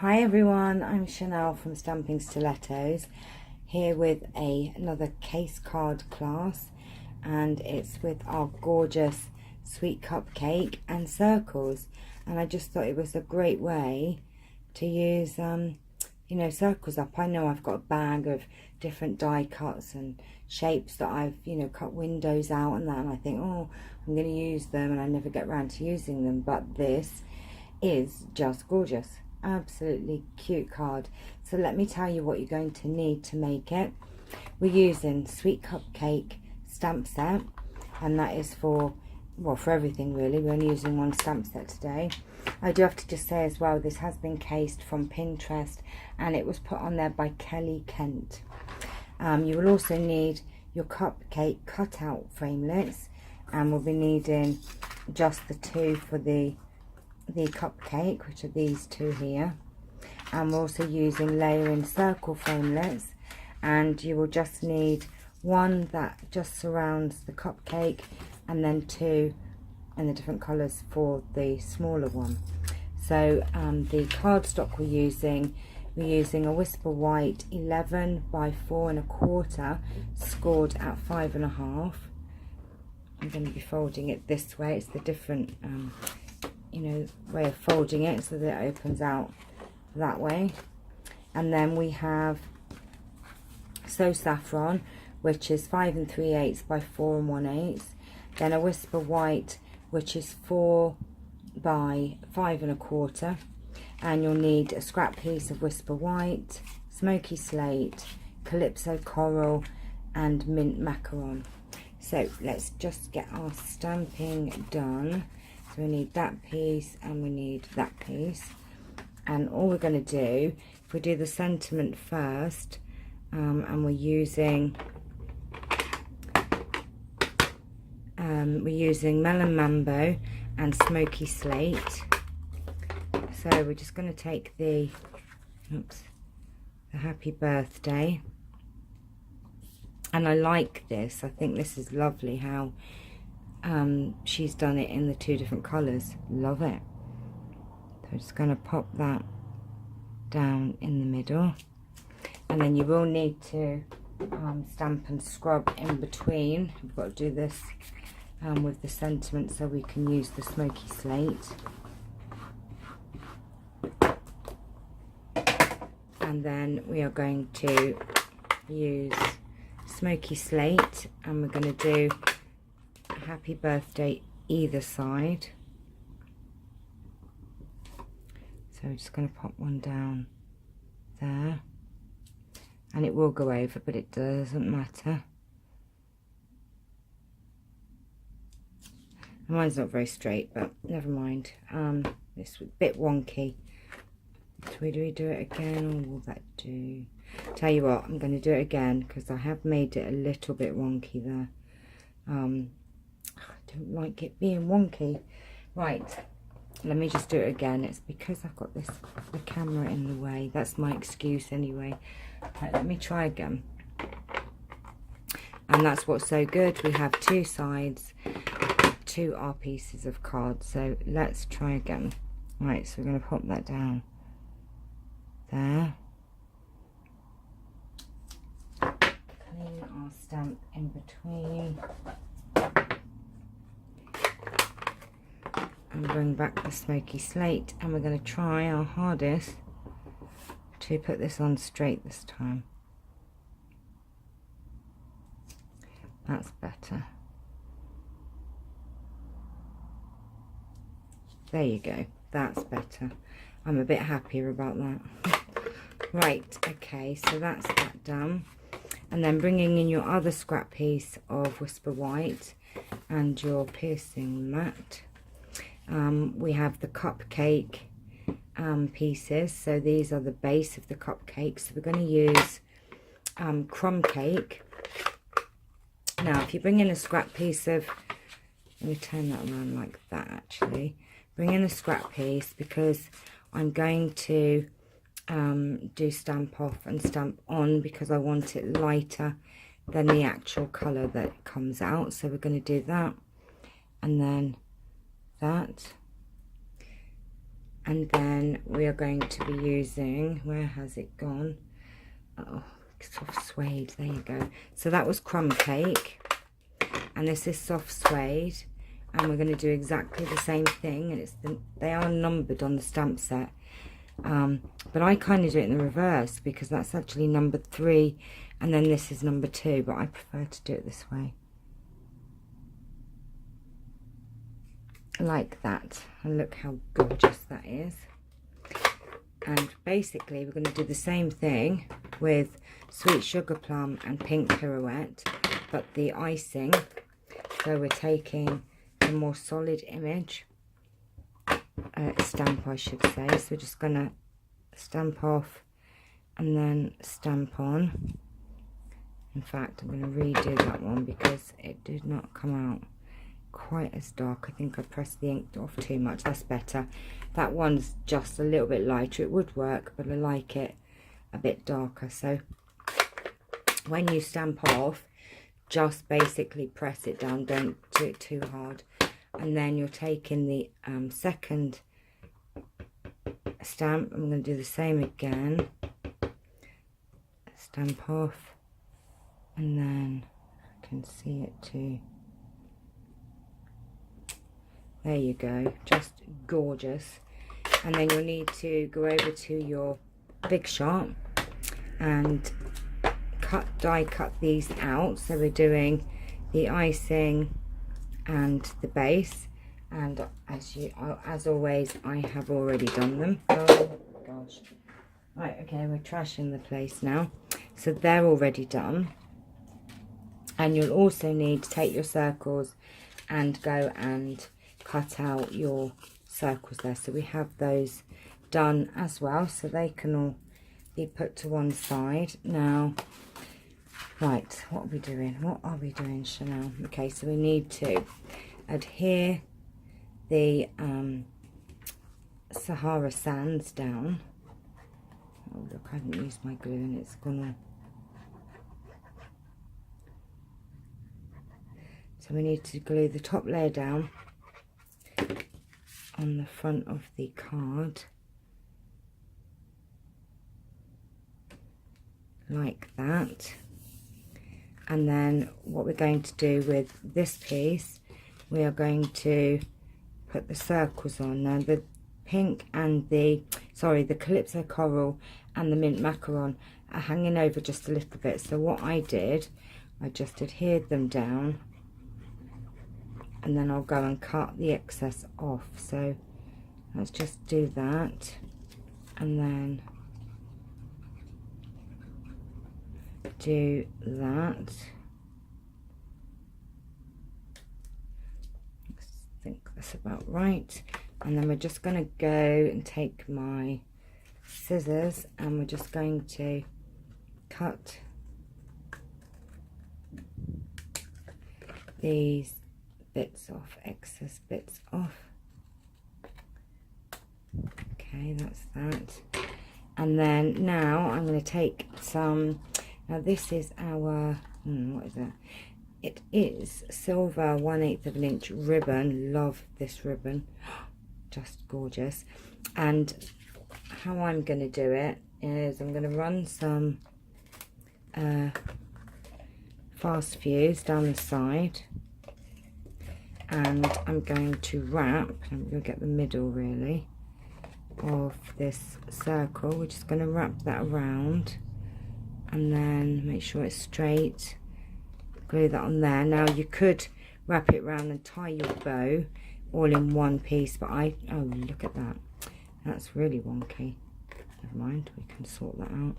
Hi everyone, I'm Chanel from Stamping Stilettos, here with another case card class, and it's with our gorgeous sweet cupcake and circles. And I just thought it was a great way to use you know, circles up. I know I've got a bag of different die cuts and shapes that I've, you know, cut windows out and that, and I think, oh, I'm going to use them, and I never get around to using them. But this is just gorgeous, absolutely cute card. So let me tell you what you're going to need to make it. We're using Sweet Cupcake stamp set, and that is for, well, for everything really. We're only using one stamp set today. I do have to just say as well, this has been cased from Pinterest, and it was put on there by Kelly Kent. You will also need your cupcake cutout framelits, and we'll be needing just the two for the cupcake, which are these two here. And we're also using layering circle framelits, and you will just need one that just surrounds the cupcake, and then two in the different colours for the smaller one. So the cardstock we're using a Whisper White 11 by 4 1/4, scored at 5 1/2. I'm going to be folding it this way. It's the different you know, way of folding it so that it opens out that way. And then we have So Saffron, which is 5 3/8 by 4 1/8. Then a Whisper White, which is 4 by 5 1/4. And you'll need a scrap piece of Whisper White, Smoky Slate, Calypso Coral, and Mint Macaron. So let's just get our stamping done. So we need that piece and we need that piece. And all we're going to do, if we do the sentiment first, and we're using Melon Mambo and Smoky Slate. So we're just going to take the Happy Birthday. And I like this. I think this is lovely how she's done it in the two different colours. Love it. So I'm just going to pop that down in the middle. And then you will need to stamp and scrub in between. We've got to do this with the sentiment so we can use the Smoky Slate. And then we are going to use Smoky Slate, and we're going to do Happy Birthday either side. So we're just going to pop one down there, and it will go over, but it doesn't matter. Mine's not very straight, but never mind. It's a bit wonky. So do we do it again, or will that do? Tell you what, I'm going to do it again because I have made it a little bit wonky there. I don't like it being wonky. Right, let me just do it again. It's because I've got the camera in the way. That's my excuse anyway. Right, let me try again. And that's what's so good. We have two sides to our pieces of card. So let's try again. Right, so we're going to pop that down there. Clean our stamp in between. And bring back the Smoky Slate, and we're going to try our hardest to put this on straight this time. That's better. There you go, that's better. I'm a bit happier about that. Right, okay, so that's that done. And then bringing in your other scrap piece of Whisper White and your piercing mat. We have the cupcake pieces. So these are the base of the cupcake. So we're going to use crumb cake. Now, if you bring in a scrap piece of, let me turn that around like that actually. Bring in a scrap piece because I'm going to do stamp off and stamp on because I want it lighter than the actual colour that comes out. So we're going to do that, and then that, And then we are going to be using, where has it gone? Oh, soft suede, there you go. So that was crumb cake, and this is soft suede, and we're going to do exactly the same thing, and they are numbered on the stamp set, but I kind of do it in the reverse because that's actually number 3, and then this is number 2, but I prefer to do it this way, like that. And look how gorgeous that is. And basically we're going to do the same thing with sweet sugar plum and pink pirouette, but the icing, so we're taking a more solid image, stamp I should say, so we're just going to stamp off and then stamp on. In fact, I'm going to redo that one because it did not come out quite as dark. I think I pressed the ink off too much. That's better. That one's just a little bit lighter. It would work, but I like it a bit darker. So when you stamp off, just basically press it down, don't do it too hard, and then you're taking the second stamp. I'm going to do the same again, stamp off, and then I can see it too. There you go, just gorgeous. And then you'll need to go over to your Big Shot and die cut these out. So we're doing the icing and the base, and as always I have already done them. Oh gosh. Right, okay, we're trashing the place now. So they're already done. And you'll also need to take your circles and go and cut out your circles there. So we have those done as well, so they can all be put to one side. Now, right, what are we doing, Chanel? Okay, so we need to adhere the Sahara sands down. Oh look, I haven't used my glue and it's gonna. So we need to glue the top layer down on the front of the card, like that. And then what we're going to do with this piece, we are going to put the circles on. Now the pink and the Calypso Coral and the mint macaron are hanging over just a little bit, so what I did, I just adhered them down, and then I'll go and cut the excess off. So let's just do that, and then do that. I think that's about right. And then we're just going to go and take my scissors, and we're just going to cut these bits off, excess bits off. Okay, that's that. And then now I'm going to take some, now this is our, what is that? It is silver 1/8 of an inch ribbon. Love this ribbon, just gorgeous. And how I'm going to do it is I'm going to run some fast fuse down the side, and I'm going to wrap, I'm going to get the middle really of this circle. We're just going to wrap that around and then make sure it's straight, glue that on there. Now you could wrap it around and tie your bow all in one piece, but oh look at that, that's really wonky. Never mind, we can sort that out.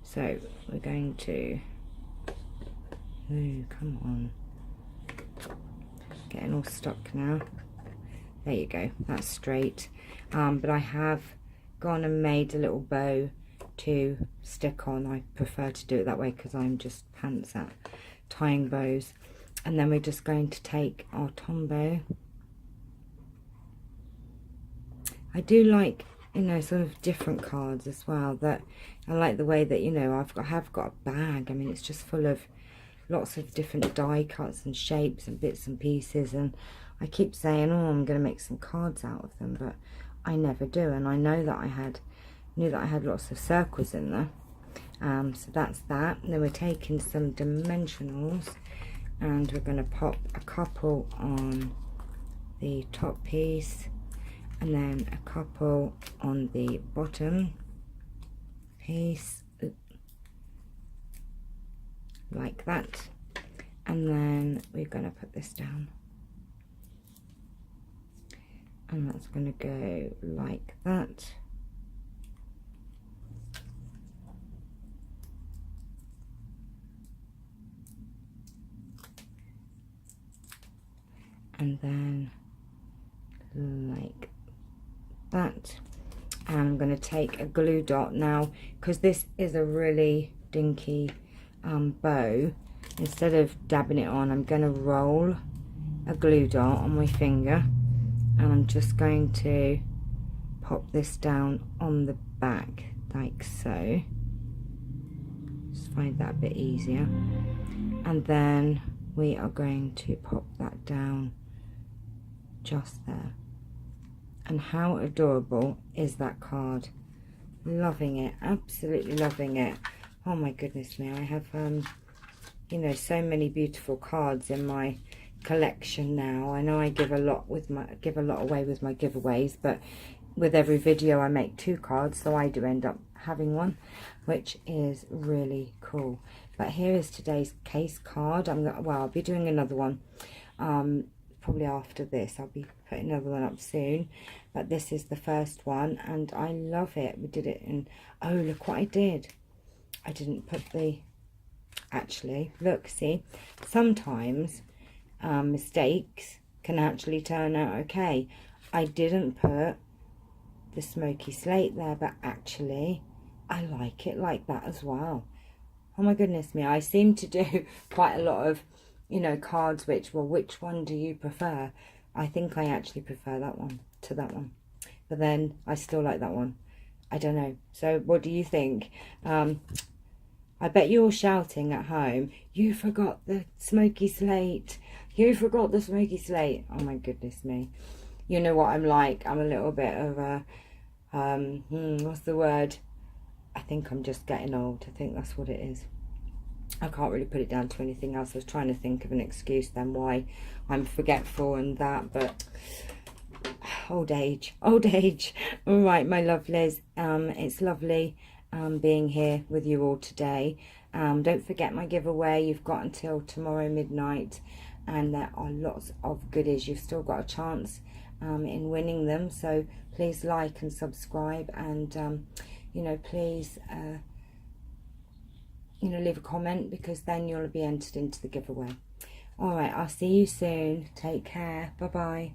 So we're going to, oh come on, getting all stuck now. There you go, that's straight. But I have gone and made a little bow to stick on. I prefer to do it that way because I'm just pants at tying bows. And then we're just going to take our tombow. I do like, you know, sort of different cards as well. That I like the way that, you know, I have got a bag. I mean, it's just full of lots of different die cuts and shapes and bits and pieces, and I keep saying, oh, I'm going to make some cards out of them, but I never do, and I know that knew that I had lots of circles in there. So that's that. And then we're taking some dimensionals, and we're going to pop a couple on the top piece, and then a couple on the bottom piece, like that. And then we're going to put this down, and that's going to go like that. And then like that. And I'm going to take a glue dot now, because this is a really dinky bow. Instead of dabbing it on, I'm going to roll a glue dot on my finger, and I'm just going to pop this down on the back like so. Just find that a bit easier. And then we are going to pop that down just there. And how adorable is that card? Loving it, absolutely loving it. Oh my goodness me, I have you know, so many beautiful cards in my collection now. I know I give a lot away with my giveaways, but with every video I make 2 cards, so I do end up having one, which is really cool. But here is today's case card. I'll be doing another one probably after this. I'll be putting another one up soon, but this is the first one, and I love it. We did it in, oh, look what I did. I didn't put the, actually, look, see, sometimes mistakes can actually turn out okay. I didn't put the smoky slate there, but actually I like it like that as well. Oh my goodness me, I seem to do quite a lot of, you know, cards which one do you prefer? I think I actually prefer that one to that one, but then I still like that one. I don't know, so what do you think? I bet you're shouting at home, you forgot the smoky slate, you forgot the smoky slate. Oh my goodness me, you know what I'm like. I'm a little bit of a what's the word, I think I'm just getting old. I think that's what it is. I can't really put it down to anything else. I was trying to think of an excuse then why I'm forgetful and that, but old age. All right, my lovelies, it's lovely being here with you all today. Don't forget my giveaway. You've got until tomorrow midnight, and there are lots of goodies. You've still got a chance in winning them, so please like and subscribe, and you know, please you know, leave a comment, because then you'll be entered into the giveaway. All right, I'll see you soon. Take care. Bye bye.